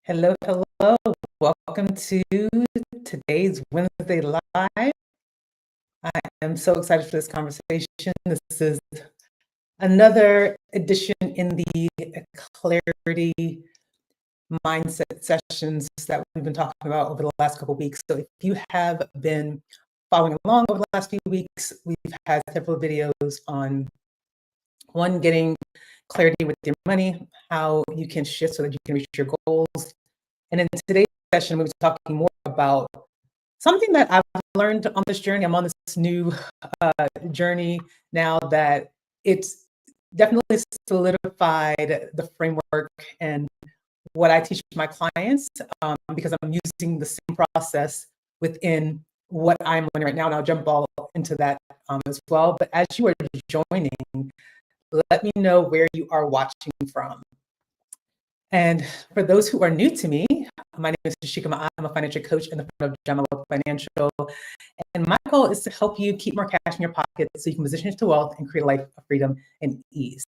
Hello, hello. Welcome to today's Wednesday Live. I am so excited for this conversation. This is another edition in the clarity mindset sessions that we've been talking about over the last couple of weeks. So if you have been following along over the last few weeks, we've had several videos on one, getting clarity with your money, how you can shift so that you can reach your goals. And in today's session, we'll be talking more about something that I've learned on this journey. I'm on this new journey now that it's definitely solidified the framework and what I teach my clients, because I'm using the same process within what I'm learning right now. And I'll jump all into that as well. But as you are joining, let me know where you are watching from. And for those who are new to me, my name is Tashika. I'm a financial coach in the firm of Jamalo Financial. And my goal is to help you keep more cash in your pocket so you can position it to wealth and create a life of freedom and ease.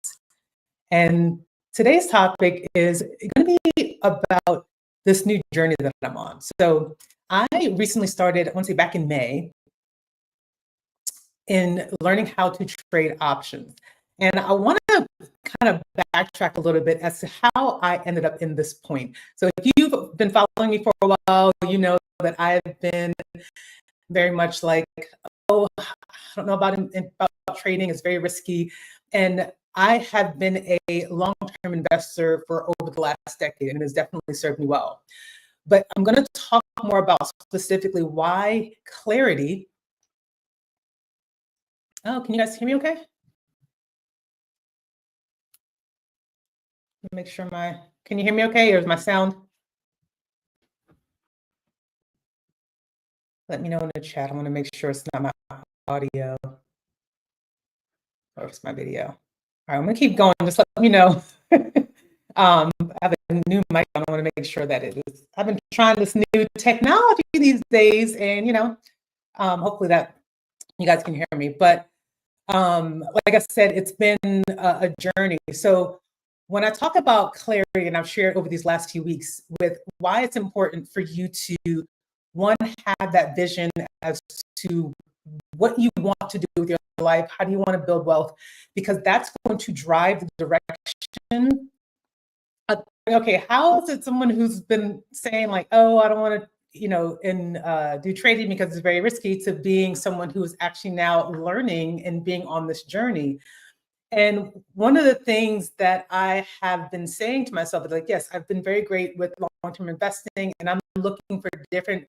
And today's topic is going to be about this new journey that I'm on. So I recently started, I want to say back in May, in learning how to trade options. And I want to kind of backtrack a little bit as to how I ended up in this point. So if you've been following me for a while, you know that I've been very much like, oh, I don't know about trading, it's very risky. And I have been a long-term investor for over the last decade, and it has definitely served me well. But I'm going to talk more about specifically why clarity. Oh, can you guys hear me okay? Make sure can you hear me okay, or is my sound? Let me know in the chat. I want to make sure it's not my audio or it's my video. All right, I'm gonna keep going. Just let me know. I have a new mic. I want to make sure that it is. I've been trying this new technology these days, and hopefully that you guys can hear me. But like I said, it's been a journey. So when I talk about clarity, and I've shared over these last few weeks with why it's important for you to, one, have that vision as to what you want to do with your life, how do you want to build wealth, because that's going to drive the direction. Okay, how is it someone who's been saying like, oh, I don't want to, do trading because it's very risky, to being someone who is actually now learning and being on this journey? And one of the things that I have been saying to myself is like, yes, I've been very great with long-term investing, and I'm looking for different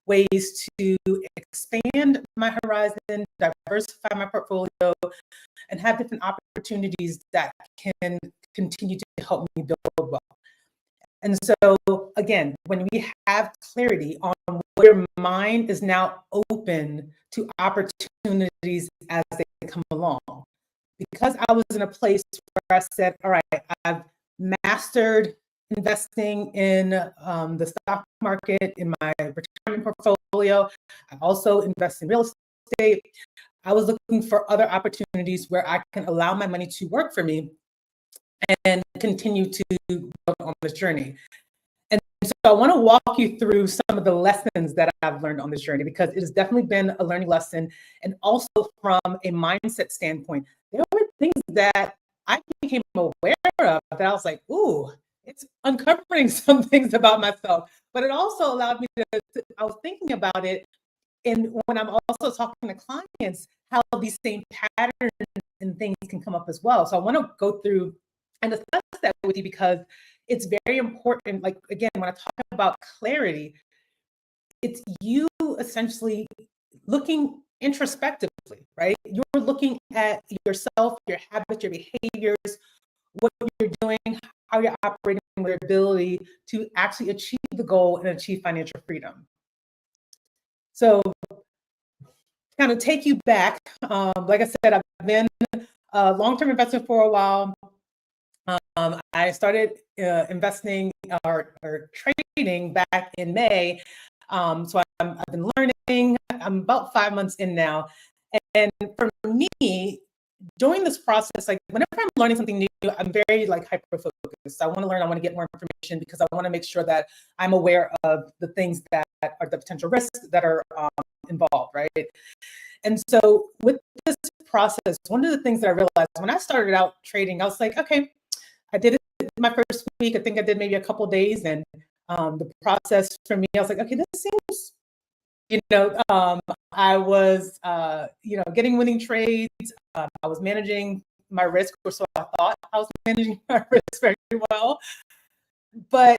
ways to expand my horizon, diversify my portfolio, and have different opportunities that can continue to help me build wealth. And so, again, when we have clarity on what your mind is now open to opportunities as they come along. Because I was in a place where I said, all right, I've mastered investing in the stock market, in my retirement portfolio. I also invest in real estate. I was looking for other opportunities where I can allow my money to work for me and continue to go on this journey. And so I want to walk you through some of the lessons that I've learned on this journey, because it has definitely been a learning lesson. And also from a mindset standpoint, there were things that I became aware of that I was like, ooh, it's uncovering some things about myself. But it also allowed me I was thinking about it. And when I'm also talking to clients, how these same patterns and things can come up as well. So I want to go through and discuss that with you, because it's very important. Like, again, when I talk about clarity, it's you essentially looking introspectively, right? You're looking at yourself, your habits, your behaviors, what you're doing, how you're operating, your ability to actually achieve the goal and achieve financial freedom. So, kind of take you back, like I said, I've been a long-term investor for a while. I started investing or trading back in May. So I've been learning. I'm about 5 months in now. And for me, during this process, like whenever I'm learning something new, I'm very like hyper focused. I want to learn, I want to get more information because I want to make sure that I'm aware of the things that are the potential risks that are involved, right? And so with this process, one of the things that I realized when I started out trading, I was like, okay, I did it my first week. I think I did maybe a couple of days, and the process for me, I was like, okay, this seems, I was, getting winning trades. I was managing my risk, or so I thought I was managing my risk very well. But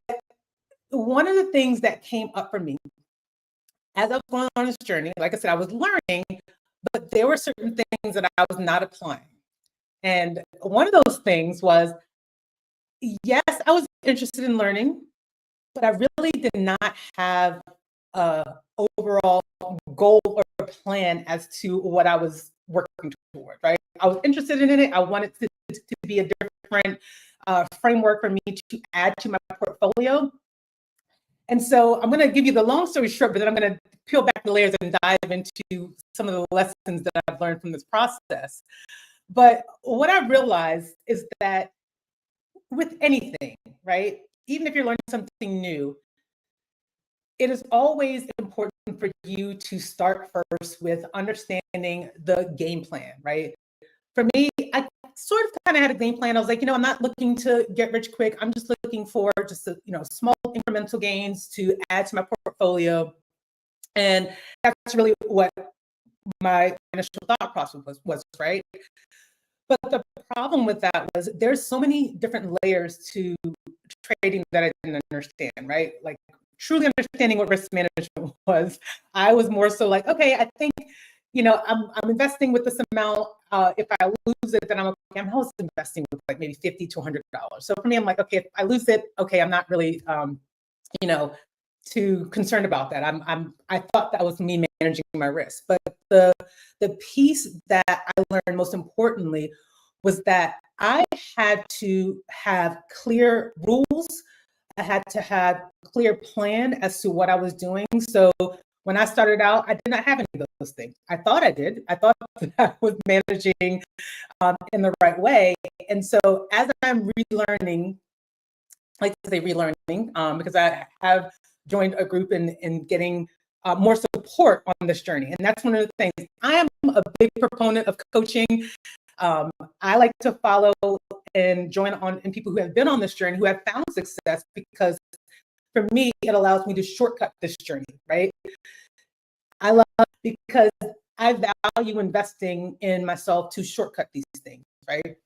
one of the things that came up for me as I was going on this journey, like I said, I was learning, but there were certain things that I was not applying. And one of those things was, yes, I was interested in learning, but I really did not have a overall goal or plan as to what I was working toward, right? I was interested in it. I wanted to be a different framework for me to add to my portfolio. And so I'm going to give you the long story short, but then I'm going to peel back the layers and dive into some of the lessons that I've learned from this process. But what I realized is that with anything, right, even if you're learning something new, it is always important for you to start first with understanding the game plan, right? For me, I sort of kind of had a game plan. I was like, I'm not looking to get rich quick. I'm just looking for just small incremental gains to add to my portfolio. And that's really what my initial thought process was, right? But the problem with that was there's so many different layers to trading that I didn't understand, right? Like truly understanding what risk management was. I was more so like, okay, I think, I'm investing with this amount. If I lose it, then I'm okay. I'm also investing with like maybe $50 to $100. So for me, I'm like, okay, if I lose it, okay, I'm not really, too concerned about that. I thought that was me managing my risk. But the piece that I learned most importantly was that I had to have clear rules. I had to have a clear plan as to what I was doing. So when I started out, I did not have any of those things. I thought I did. I thought that I was managing in the right way. And so as I'm relearning, like to say relearning, because I have joined a group in getting more support on this journey. And that's one of the things. I am a big proponent of coaching. I like to follow and join on in people who have been on this journey, who have found success, because for me, it allows me to shortcut this journey, right? I love because I value investing in myself to shortcut these things, right?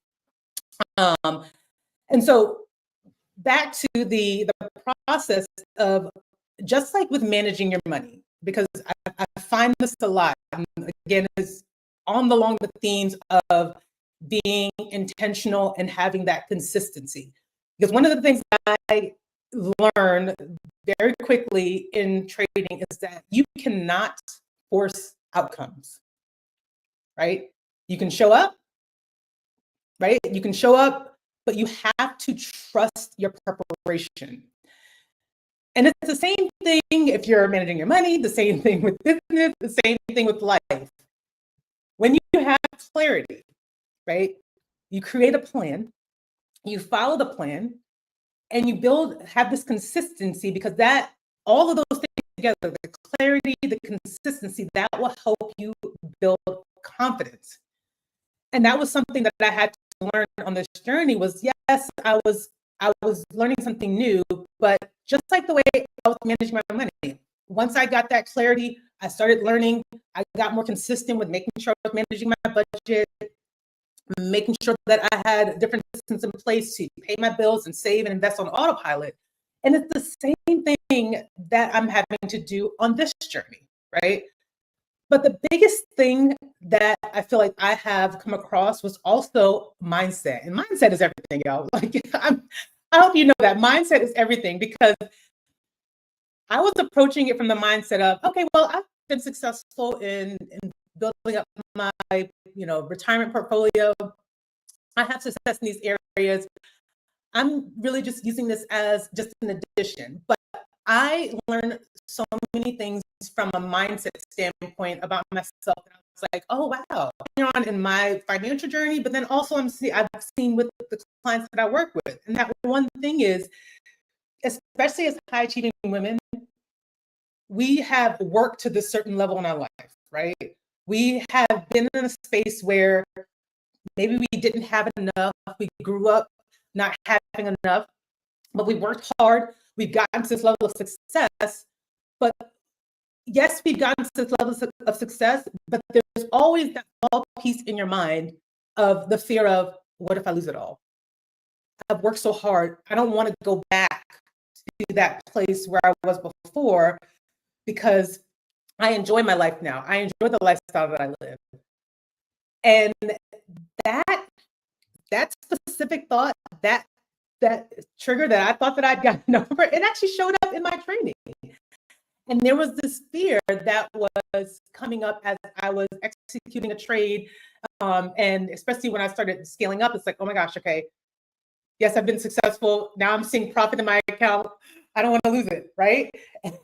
And so back to the process of just like with managing your money, because I find this a lot. And again, it's along the themes of being intentional and having that consistency. Because one of the things that I learned very quickly in trading is that you cannot force outcomes, right? You can show up, right? You can show up, but you have to trust your preparation. And it's the same thing if you're managing your money, the same thing with business, the same thing with life. When you have clarity, right? You create a plan, you follow the plan, and you have this consistency, because that all of those things together, the clarity, the consistency, that will help you build confidence. And that was something that I had to learn on this journey. Was yes, I was learning something new, but just like the way I was managing my money, once I got that clarity, I started learning. I got more consistent with making sure I was managing my budget, making sure that I had different systems in place to pay my bills and save and invest on autopilot. And it's the same thing that I'm having to do on this journey, right? But the biggest thing that I feel like I have come across was also mindset. And mindset is everything, y'all. Like, I hope you know that mindset is everything, because I was approaching it from the mindset of, okay, well, I've been successful in building up my, retirement portfolio. I have success in these areas. I'm really just using this as just an addition. But I learned so many things from a mindset standpoint about myself. like, oh wow, you're on in my financial journey, but then also I've seen with the clients that I work with. And that one thing is, especially as high achieving women, we have worked to this certain level in our life, right? We have been in a space where maybe we didn't have enough. We grew up not having enough, but we worked hard. We've gotten to this level of success. But yes, we've gotten to this level of success, but there's always that small piece in your mind of the fear of, what if I lose it all? I've worked so hard. I don't want to go back to that place where I was before, because I enjoy my life now. I enjoy the lifestyle that I live. And that that specific thought, that trigger that I thought that I'd gotten over, it actually showed up in my training. And there was this fear that was coming up as I was executing a trade. And especially when I started scaling up, it's like, oh my gosh, okay, yes, I've been successful. Now I'm seeing profit in my account. I don't want to lose it, right?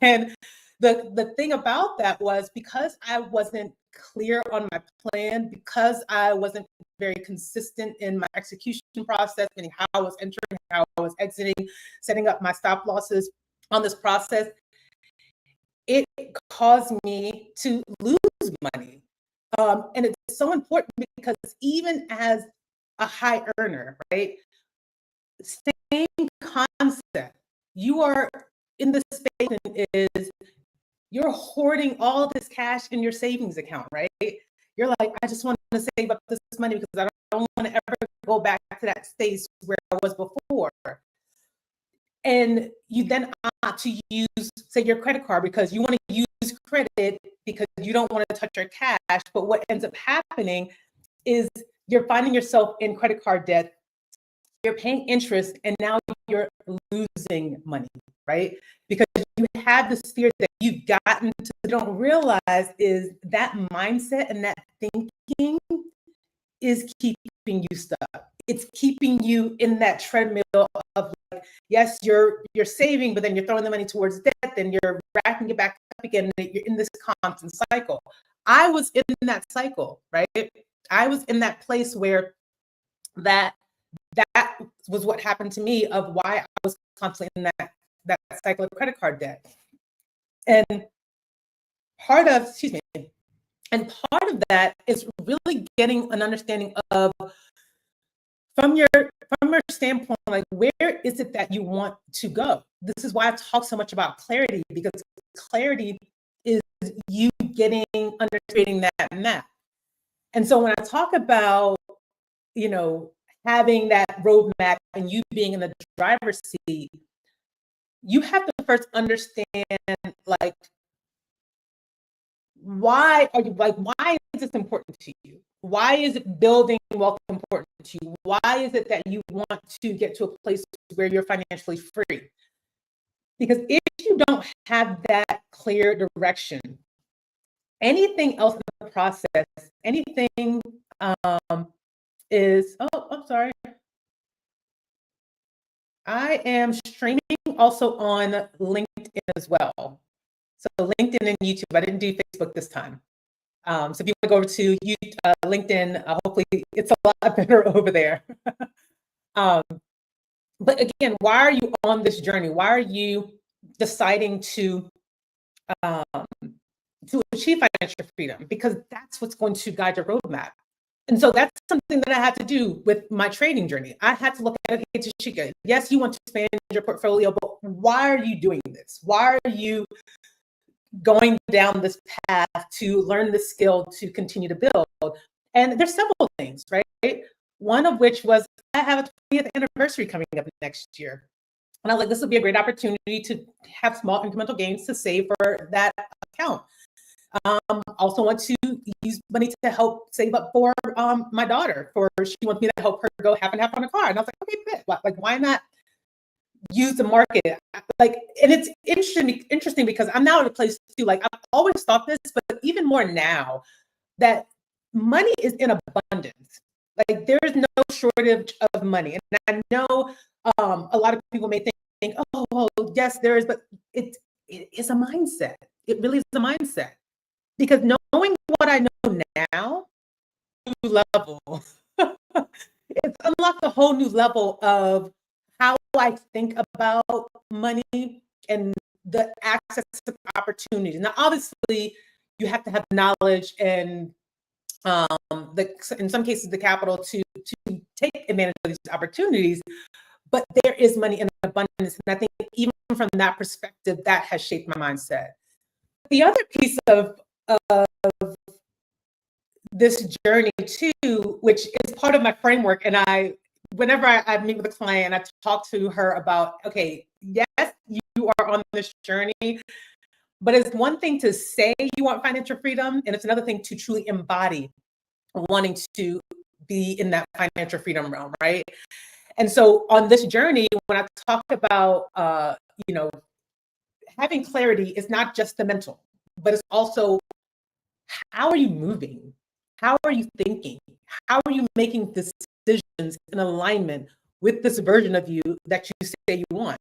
And the thing about that was, because I wasn't clear on my plan, because I wasn't very consistent in my execution process, meaning how I was entering, how I was exiting, setting up my stop losses on this process, it caused me to lose money. And it's so important, because even as a high earner, right? Same concept. You are in the space is you're hoarding all this cash in your savings account, right? You're like, I just want to save up this money because I don't want to ever go back to that space where I was before. And you then opt to use, say, your credit card, because you want to use credit because you don't want to touch your cash. But what ends up happening is you're finding yourself in credit card debt, you're paying interest, and now you're losing money, right? Because you have this fear that you've gotten to, don't realize is that mindset and that thinking is keeping you stuck. It's keeping you in that treadmill of like, yes, you're saving, but then you're throwing the money towards debt, then you're racking it back up again, and you're in this constant cycle. I was in that cycle, right? I was in that place where that was what happened to me, of why I was constantly in that cycle of credit card debt. And part of that is really getting an understanding of, from your standpoint, like, where is it that you want to go? This is why I talk so much about clarity, because clarity is you understanding that map. And so when I talk about, having that roadmap and you being in the driver's seat, you have to first understand, like, why is this important to you? Why is it building wealth important to you? Why is it that you want to get to a place where you're financially free? Because if you don't have that clear direction, anything else in the process, anything is, oh, I'm sorry. I am streaming also on LinkedIn as well. So LinkedIn and YouTube. I didn't do Facebook this time. So if you want to go over to LinkedIn, hopefully it's a lot better over there. But again, why are you on this journey? Why are you deciding to achieve financial freedom? Because that's what's going to guide your roadmap. And so that's something that I had to do with my trading journey. I had to look at it, hey, Tashika, yes, you want to expand your portfolio, but why are you doing this? Why are you going down this path to learn the skill to continue to build? And there's several things, right? One of which was, I have a 20th anniversary coming up next year. And I was like, this would be a great opportunity to have small incremental gains to save for that account. Also want to use money to help save up for my daughter. She wants me to help her go half and half on a car. And I was like, okay, like, why not use the market? Like, and it's interesting because I'm now at a place too, like, I've always thought this, but even more now, that money is in abundance. Like, there's no shortage of money. And I know a lot of people may think, oh, well, yes, there is, but it is a mindset. It really is a mindset. Because knowing what I know now, new level, it's unlocked a whole new level of how I think about money and the access to opportunities. Now, obviously, you have to have knowledge and in some cases the capital to take advantage of these opportunities. But there is money in abundance, and I think even from that perspective, that has shaped my mindset. The other piece of this journey too, which is part of my framework, and whenever I meet with a client, I talk to her about, okay, yes, you are on this journey, but it's one thing to say you want financial freedom, and it's another thing to truly embody wanting to be in that financial freedom realm, right? And so on this journey, when I talk about, you know, having clarity is not just the mental, but it's also how are you moving? How are you thinking? How are you making decisions in alignment with this version of you that you say you want?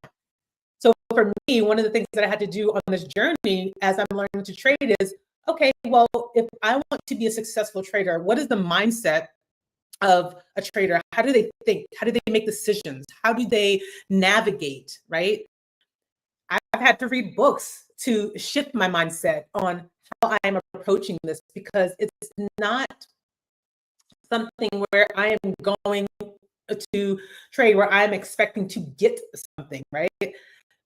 So for me, one of the things that I had to do on this journey as I'm learning to trade is, okay, well, if I want to be a successful trader, what is the mindset of a trader? How do they think? How do they make decisions? How do they navigate, right? I've had to read books to shift my mindset on how I'm approaching this, because it's not something where I am going to trade where I'm expecting to get something, right?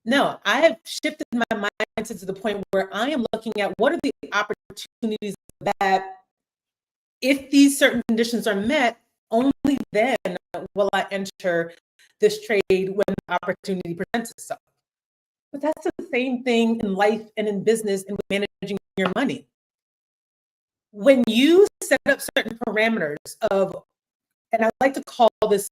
No, I have shifted my mindset to the point where I am looking at what are the opportunities that, if these certain conditions are met, only then will I enter this trade when the opportunity presents itself. But that's the same thing in life and in business and managing your money. When you set up certain parameters of, and I like to call this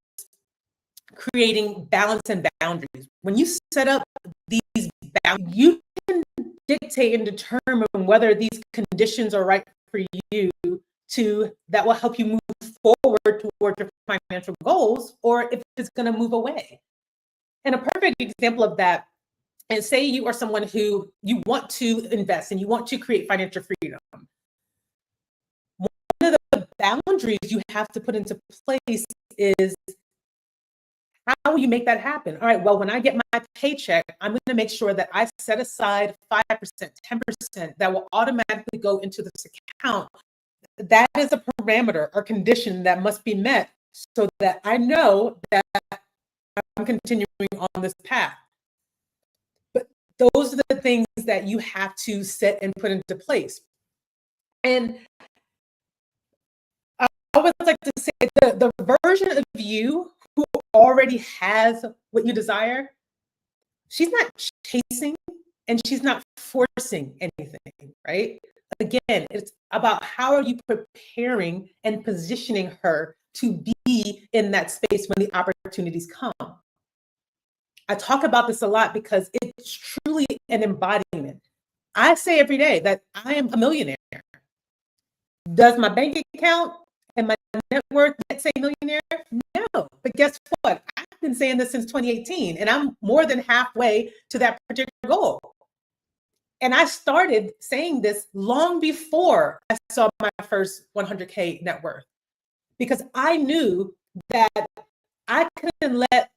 creating balance and boundaries. When you set up these boundaries, you can dictate and determine whether these conditions are right for you that will help you move forward towards your financial goals, or if it's going to move away. And a perfect example of that, and say you are someone who you want to invest and you want to create financial freedom. One of the boundaries you have to put into place is, how will you make that happen? All right, well, when I get my paycheck, I'm going to make sure that I set aside 5%, 10% that will automatically go into this account. That is a parameter or condition that must be met so that I know that I'm continuing on this path. But those are the things that you have to set and put into place. And I always like to say the version of you who already has what you desire, she's not chasing and she's not forcing anything, right? Again, it's about how are you preparing and positioning her to be in that space when the opportunities come. I talk about this a lot because it's truly an embodiment. I say every day that I am a millionaire. Does my bank account and my net worth yet say millionaire? No. But guess what? I've been saying this since 2018, and I'm more than halfway to that particular goal. And I started saying this long before I saw my first 100K net worth, because I knew that I couldn't let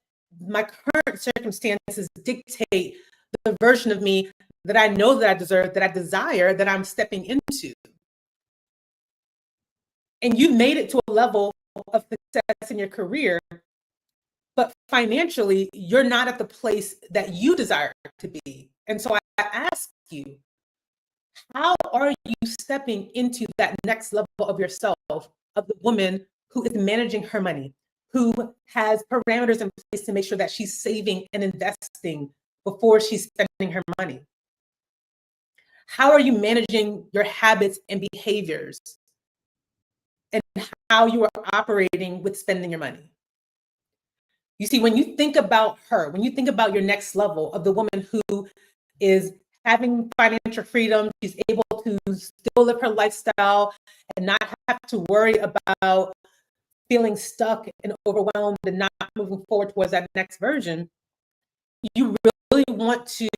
my current circumstances dictate the version of me that I know that I deserve, that I desire, that I'm stepping into. And you made it to a level of success in your career, but financially, you're not at the place that you desire to be. And so I ask you, how are you stepping into that next level of yourself, of the woman who is managing her money, who has parameters in place to make sure that she's saving and investing before she's spending her money? How are you managing your habits and behaviors, and how you are operating with spending your money? You see, when you think about her, when you think about your next level of the woman who is having financial freedom, she's able to still live her lifestyle and not have to worry about feeling stuck and overwhelmed and not moving forward towards that next version, you really want to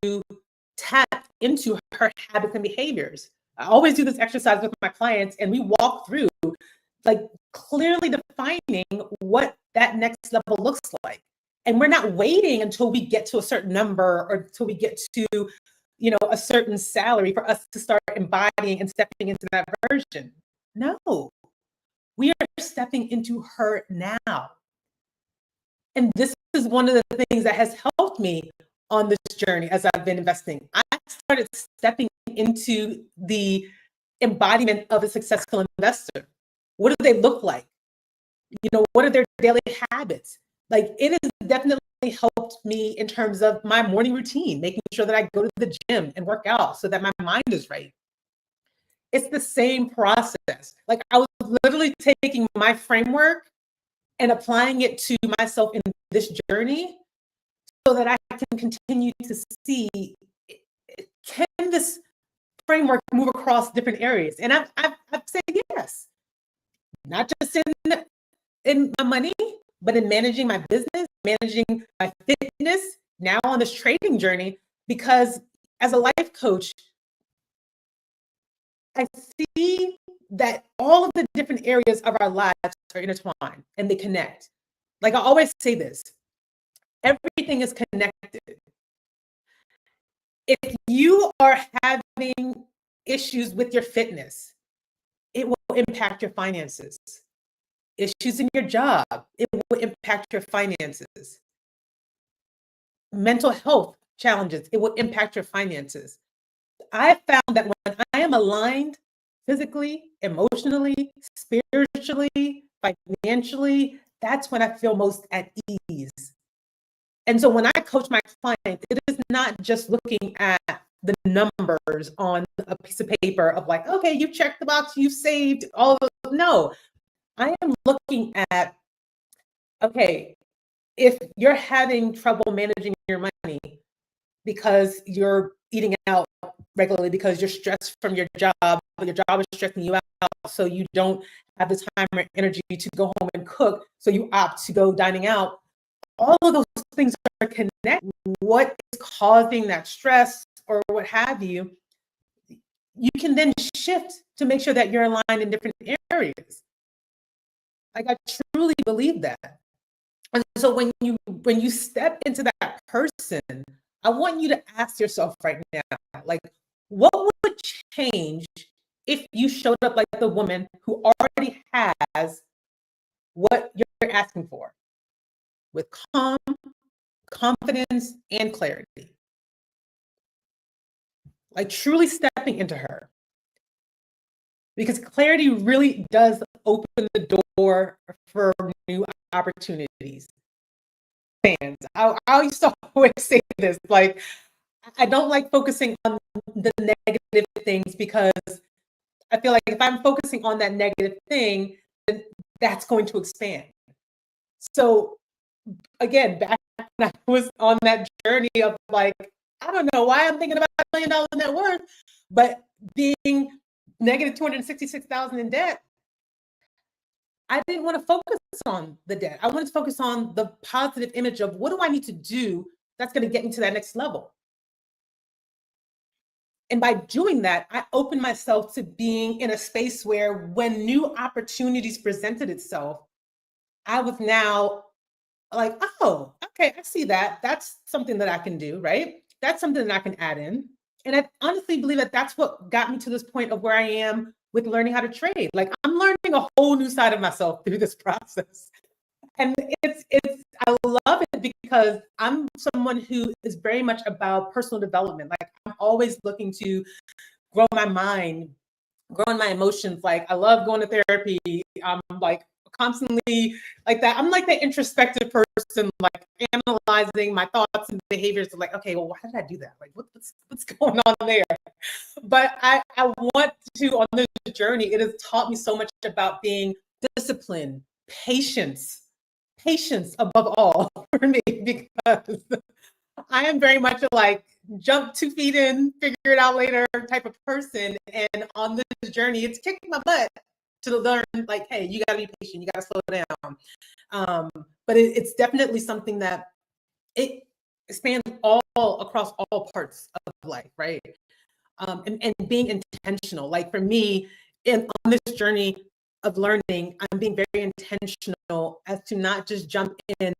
tap into her habits and behaviors. I always do this exercise with my clients, and we walk through like clearly defining what that next level looks like. And we're not waiting until we get to a certain number or until we get to, a certain salary for us to start embodying and stepping into that version. No, we are stepping into her now. And this is one of the things that has helped me on this journey as I've been investing. I started stepping into the embodiment of a successful investor. What do they look like? What are their daily habits? Like, it has definitely helped me in terms of my morning routine, making sure that I go to the gym and work out so that my mind is right. It's the same process. Like, I was literally taking my framework and applying it to myself in this journey so that I can continue to see, can this framework move across different areas? And I've said yes, not just in my money, but in managing my business, managing my fitness, now on this trading journey, because as a life coach, I see that all of the different areas of our lives are intertwined and they connect. Like I always say this, everything is connected. If you are having issues with your fitness, it will impact your finances. Issues in your job, it will impact your finances. Mental health challenges, it will impact your finances. I found that when I am aligned physically, emotionally, spiritually, financially, that's when I feel most at ease. And so when I coach my clients, it is not just looking at the numbers on a piece of paper of like, okay, you checked the box, you saved all of those. No, I am looking at, okay, if you're having trouble managing your money because you're eating out regularly, because you're stressed from your job is stressing you out, so you don't have the time or energy to go home and cook, so you opt to go dining out. All of those things are connected. What is causing that stress or what have you, you can then shift to make sure that you're aligned in different areas. Like, I truly believe that. And so when you step into that person, I want you to ask yourself right now, like, what would change if you showed up like the woman who already has what you're asking for, with calm, confidence, and clarity? Like, truly stepping into her. Because clarity really does open the door for new opportunities. Fans, I used to always say this, like, I don't like focusing on the negative things, because I feel like if I'm focusing on that negative thing, then that's going to expand. So again, back when I was on that journey of like, I don't know why I'm thinking about $1 million net worth, but being negative 266,000 in debt, I didn't want to focus on the debt. I wanted to focus on the positive image of what do I need to do that's going to get me to that next level. And by doing that, I opened myself to being in a space where when new opportunities presented itself, I was now like, oh, okay, I see that. That's something that I can do, right? That's something that I can add in. And I honestly believe that that's what got me to this point of where I am with learning how to trade. Like, I'm learning a whole new side of myself through this process. And I love it because I'm someone who is very much about personal development. Like, I'm always looking to grow my mind, growing my emotions. Like, I love going to therapy. I'm like constantly like that. I'm like the introspective person, like analyzing my thoughts and behaviors. Like, okay, well, why did I do that? Like, what's going on there? But I want to, on this journey, it has taught me so much about being disciplined, patience above all for me, because I am very much like jump 2 feet in, figure it out later type of person. And on this journey, it's kicked my butt to learn, like, hey, you got to be patient, you got to slow down. But it's definitely something that it spans all across all parts of life, right? and being intentional. Like for me, on this journey of learning, I'm being very intentional as to not just jump in,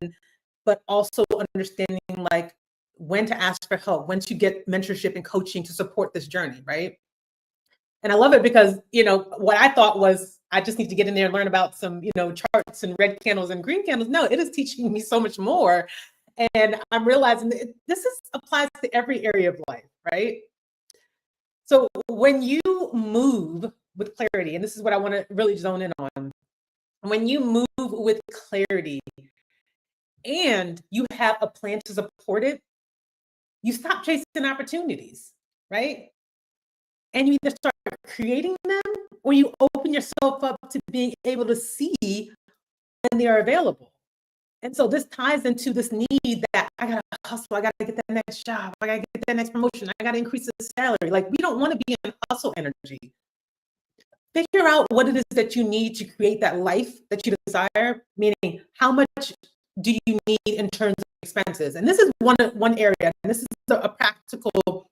but also understanding like when to ask for help, when to get mentorship and coaching to support this journey, right? And I love it because, what I thought was I just need to get in there and learn about some, charts and red candles and green candles. No, it is teaching me so much more. And I'm realizing that applies to every area of life, right? So when you move with clarity, and this is what I want to really zone in on, when you move with clarity and you have a plan to support it, you stop chasing opportunities, right? And you either start creating them or you open yourself up to being able to see when they are available. And so this ties into this need that I gotta hustle, I gotta get that next job, I gotta get that next promotion, I gotta increase the salary. Like we don't want to be in hustle energy. Figure out what it is that you need to create that life that you desire, meaning how much do you need in terms of expenses? And this is one area, and this is a practical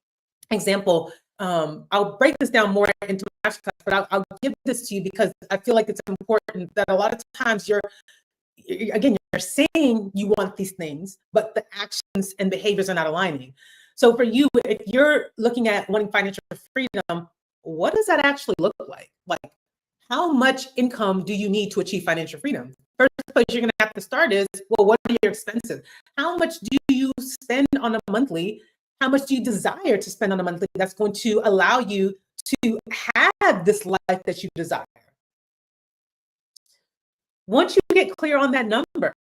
example. I'll break this down more into Masterclass, but I'll give this to you because I feel like it's important that a lot of times you're saying you want these things, but the actions and behaviors are not aligning. So for you, if you're looking at wanting financial freedom, what does that actually look like? Like, how much income do you need to achieve financial freedom? First place you're going to have to start is, well, what are your expenses? How much do you spend on a monthly? How much do you desire to spend on a monthly that's going to allow you to have this life that you desire? Once you get clear on that number,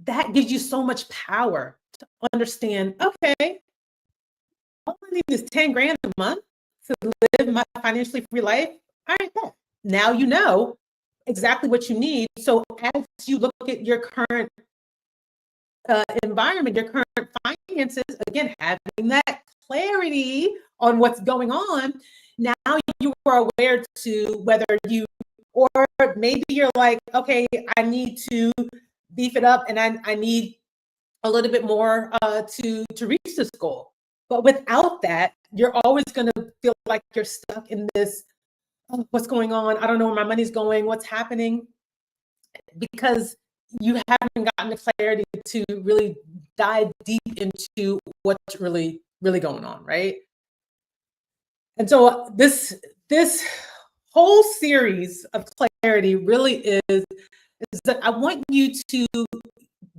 that gives you so much power to understand, okay, all I need is 10 grand a month to live my financially free life. All right, cool. Now you know exactly what you need. So as you look at your current environment, your current finances, again, having that clarity on what's going on, now you are aware to whether you, or maybe you're like, okay, I need to beef it up and I need a little bit more to reach this goal. But without that, you're always going to feel like you're stuck in this, oh, what's going on? I don't know where my money's going, what's happening, because you haven't gotten the clarity to really dive deep into what's really, really going on, right? And so this whole series of clarity really is that I want you to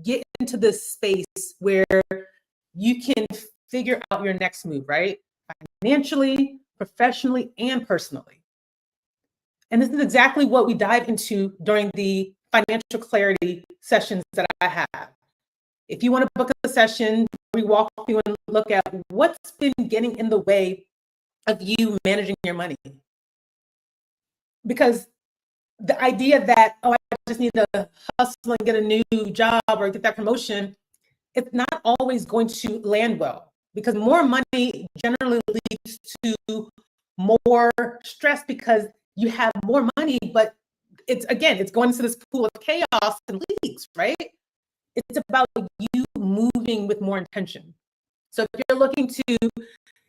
get into this space where you can figure out your next move, right? Financially, professionally, and personally. And this is exactly what we dive into during the financial clarity sessions that I have. If you want to book a session, we walk you and look at what's been getting in the way of you managing your money. Because the idea that, oh, I just need to hustle and get a new job or get that promotion, it's not always going to land well, because more money generally leads to more stress because you have more money, but it's going into this pool of chaos and leaks, right? It's about you moving with more intention. So if you're looking to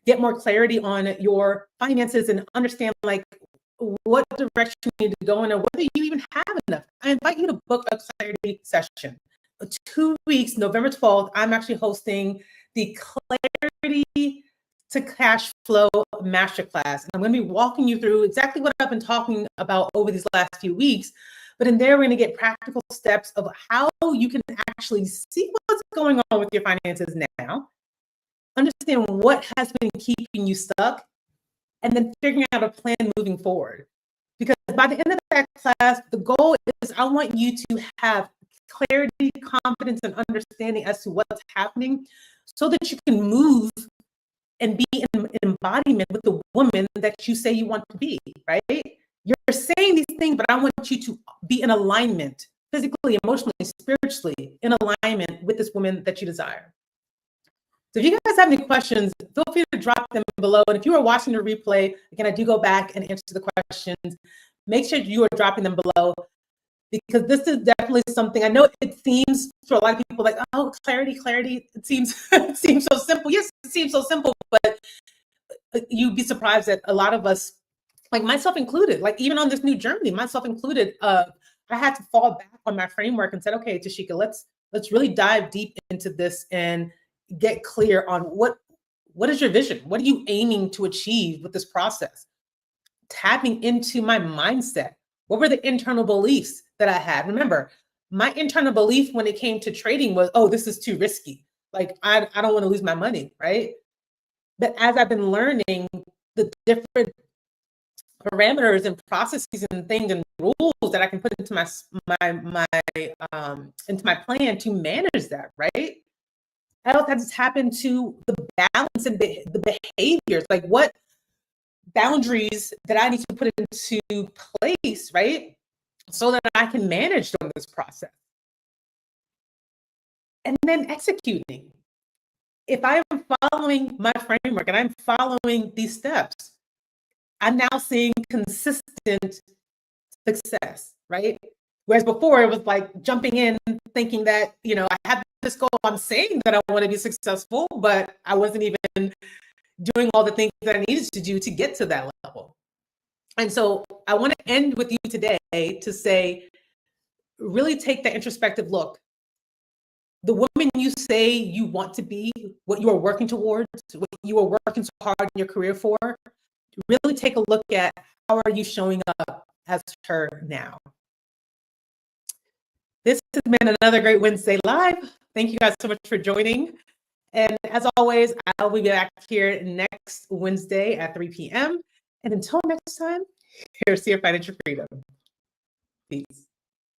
get more clarity on your finances and understand like what direction you need to go in or whether you even have enough, I invite you to book a clarity session. 2 weeks, November 12th, I'm actually hosting the Clarity to Cash Flow Masterclass. And I'm going to be walking you through exactly what I've been talking about over these last few weeks. But in there, we're going to get practical steps of how you can actually see what's going on with your finances now, understand what has been keeping you stuck, and then figuring out a plan moving forward. Because by the end of that class, the goal is I want you to have clarity, confidence, and understanding as to what's happening so that you can move and be in embodiment with the woman that you say you want to be, right? You're saying these things, but I want you to be in alignment, physically, emotionally, spiritually, in alignment with this woman that you desire. So if you guys have any questions, feel free to drop them below. And if you are watching the replay, again, I do go back and answer the questions. Make sure you are dropping them below, because this is definitely something, I know it seems to a lot of people like, oh, clarity, it seems it seems so simple. Yes, it seems so simple, but you'd be surprised that a lot of us, like myself included, like even on this new journey, myself included, I had to fall back on my framework and said, okay, Tashika, let's really dive deep into this and get clear on what is your vision? What are you aiming to achieve with this process? Tapping into my mindset. What were the internal beliefs that I had? Remember, my internal belief when it came to trading was, oh, this is too risky. Like, I don't want to lose my money, right? But as I've been learning the different parameters and processes and things and rules that I can put into into my plan to manage that, right? I also had to tap into the balance and the behaviors, like what boundaries that I need to put into place, right? So that I can manage during this process. And then executing. If I am following my framework and I'm following these steps, I'm now seeing consistent success, right? Whereas before it was like jumping in, thinking that, I have this goal, I'm saying that I want to be successful, but I wasn't even doing all the things that I needed to do to get to that level. And so I want to end with you today to say, really take that introspective look. The woman you say you want to be, what you are working towards, what you are working so hard in your career for, really take a look at how are you showing up as her now. This has been another great Wednesday Live. Thank you guys so much for joining. And as always, I'll be back here next Wednesday at 3 p.m. And until next time, here's to your financial freedom. Peace.